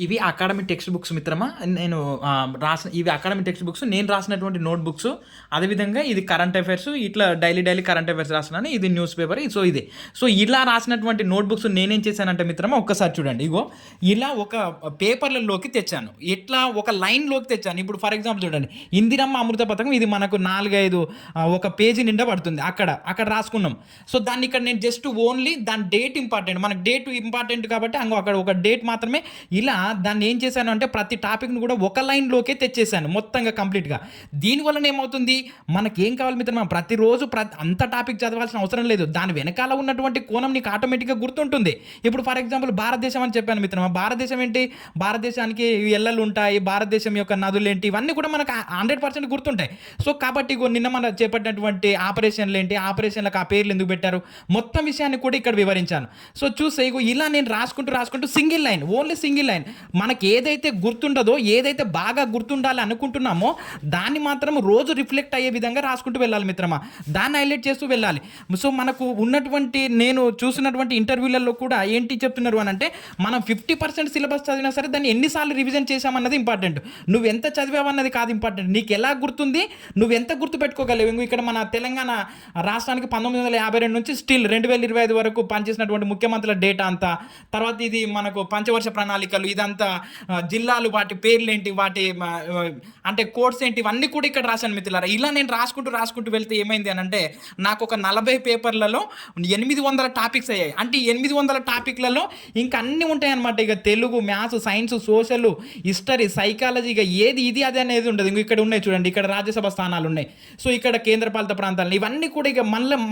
ఇవి academic text books మిత్రమా. నేను ఇవి అకాడమిక్ టెక్స్ట్ బుక్స్. నేను రాసినటువంటి నోట్ బుక్స్. అదేవిధంగా ఇది కరెంట్ అఫైర్స్. ఇట్లా డైలీ కరెంట్ అఫైర్స్ రాస్తున్నాను. ఇది న్యూస్ పేపర్. సో ఇలా రాసినటువంటి నోట్ బుక్స్ నేనేం చేశానంటే మిత్రమా, ఒక్కసారి చూడండి. ఇగో ఇలా ఒక పేపర్లలోకి తెచ్చాను. ఇట్లా ఒక లైన్లోకి తెచ్చాను. ఇప్పుడు ఫర్ ఎగ్జాంపుల్ చూడండి, ఇందిరమ్మ అమృత పథకం. ఇది మనకు 4-5 ఒక పేజీ నిండా పడుతుంది. అక్కడ రాసుకున్నాం. సో దాన్ని ఇక్కడ నేను జస్ట్ ఓన్లీ దాని డేట్ ఇంపార్టెంట్, మనకు డేట్ ఇంపార్టెంట్ కాబట్టి అక్కడ ఒక డేట్ మాత్రమే. ఇలా దాన్ని ఏం చేశాను అంటే ప్రతి టాపిక్ను కూడా ఒక లైన్లోకే తెచ్చేసాను మొత్తంగా కంప్లీట్గా. దీనివల్ల ఏమవుతుంది, మనకి ఏం కావాలి మిత్రమా, ప్రతిరోజు అంత టాపిక్ చదవాల్సిన అవసరం లేదు. దాని వెనకాల ఉన్నటువంటి కోణం నీకు ఆటోమేటిక్గా గుర్తుంటుంది. ఇప్పుడు ఫర్ ఎగ్జాంపుల్ భారతదేశం అని చెప్పాను మిత్రమా. భారతదేశం ఏంటి, భారతదేశానికి ఎల్లలు ఉంటాయి, భారతదేశం యొక్క నదులు ఏంటి, ఇవన్నీ కూడా మనకు 100% గుర్తుంటాయి. సో కాబట్టి నిన్న మనం చేపట్టినటువంటి ఆపరేషన్లు ఏంటి, ఆపరేషన్లకు ఆ పేర్లు ఎందుకు పెట్టారు, మొత్తం విషయాన్ని కూడా ఇక్కడ వివరించాను. సో చూసే ఇలా నేను రాసుకుంటూ single line, only single line. మనకి ఏదైతే గుర్తుండదో, ఏదైతే బాగా గుర్తుండాలి అనుకుంటున్నామో దాన్ని మాత్రం రోజు రిఫ్లెక్ట్ అయ్యే విధంగా రాసుకుంటూ వెళ్ళాలి మిత్రమా. దాన్ని హైలైట్ చేస్తూ వెళ్ళాలి. సో మనకు ఉన్నటువంటి, నేను చూసినటువంటి ఇంటర్వ్యూలలో కూడా ఏంటి చెప్తున్నారు అని అంటే, మనం 50% సిలబస్ చదివినా సరే దాన్ని ఎన్నిసార్లు రివిజన్ చేశామన్నది ఇంపార్టెంట్. నువ్వు ఎంత చదివావన్నది కాదు ఇంపార్టెంట్, నీకు ఎలా గుర్తుంది, నువ్వు ఎంత గుర్తు పెట్టుకోగలవు. ఇక్కడ మన తెలంగాణ రాష్ట్రానికి 1952 నుంచి స్టిల్ 2025 వరకు పనిచేసినటువంటి ముఖ్యమంత్రుల డేటా అంతా, తర్వాత ఇది మనకు పంచవర్ష ప్రణాళికలు, ఇదంతా జిల్లాలు, వాటి పేర్లు ఏంటి, వాటి అంటే కోడ్స్ ఏంటి, ఇవన్నీ కూడా ఇక్కడ రాశాను మిత్రులారా. ఇలా నేను రాసుకుంటూ వెళ్తే ఏమైంది అని అంటే, నాకు ఒక 40 పేపర్లలో 800 టాపిక్స్ అయ్యాయి. అంటే 800 టాపిక్లలో ఇంకా అన్నీ ఉంటాయి అనమాట. ఇక Telugu, maths, science, social, history, psychology, ఇక ఏది ఇది అది అనేది ఉండదు. ఇంక ఇక్కడ ఉన్నాయి చూడండి, ఇక్కడ రాజ్యసభ స్థానాలు ఉన్నాయి. సో ఇక్కడ కేంద్రపాలిత ప్రాంతాలు, ఇవన్నీ కూడా ఇక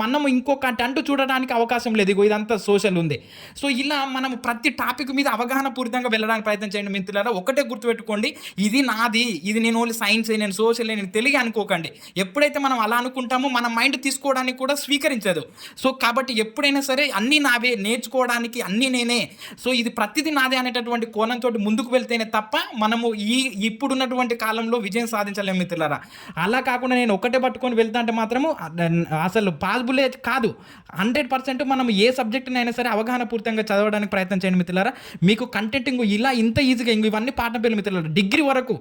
మనం ఇంకొకటి అంటూ చూడడానికి అవకాశం లేదు. ఇగో ఇదంతా సోషల్ ఉంది. సో ఇలా మనం ప్రతి టాపిక్ మీద అవగాహన పూరితంగా వెళ్ళడానికి ప్రయత్నం చేయండి మిత్రులారా. ఒకటే గుర్తుపెట్టుకోండి, ఇది నాది, ఇది నేను ఓన్లీ సైన్స్, నేను సోషల్, నేను తెలుగు అనుకోకండి. ఎప్పుడైతే మనం అలా అనుకుంటామో మన మైండ్ తీసుకోవడానికి కూడా స్వీకరించదు. సో కాబట్టి ఎప్పుడైనా సరే అన్నీ నావే, నేర్చుకోవడానికి అన్నీ నేనే, సో ఇది ప్రతిదీ నాదే అనేటటువంటి కోణంతో ముందుకు వెళ్తేనే తప్ప మనము ఇప్పుడున్నటువంటి కాలంలో విజయం సాధించలేము మిత్రులారా. అలా కాకుండా నేను ఒకటే పట్టుకొని వెళ్తా అంటే మాత్రము అసలు పాసిబులే కాదు. 100% మనం ఏ సబ్జెక్టునైనా సరే అవగాహన పూర్తిగా చదవడానికి ప్రయత్నం చేయండి మిత్రులారా. మీకు కంటెంట్ ఇలా ఇంత ఈజీగా ఇవన్నీ పాఠం పేర్లు మిత్రులారా. డిగ్రీ వరకు,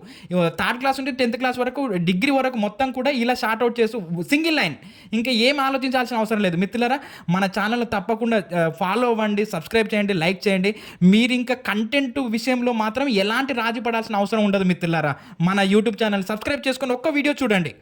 3rd క్లాస్ నుండి 10th క్లాస్ వరకు, డిగ్రీ వరకు మొత్తం కూడా ఇలా షార్ట్ అవుట్ చేస్తూ సింగిల్ లైన్, ఇంకా ఏం ఆలోచించాల్సిన అవసరం లేదు మిత్రులారా. మన ఛానల్ తప్పకుండా ఫాలో అవ్వండి, సబ్స్క్రైబ్ చేయండి, లైక్ చేయండి. మీరు ఇంకా కంటెంట్ విషయంలో మాత్రం ఎలాంటి రాజీ పడాల్సిన అవసరం ఉండదు మిత్రులారా. మన యూట్యూబ్ ఛానల్ సబ్స్క్రైబ్ చేసుకొని ఒక్క వీడియో చూడండి.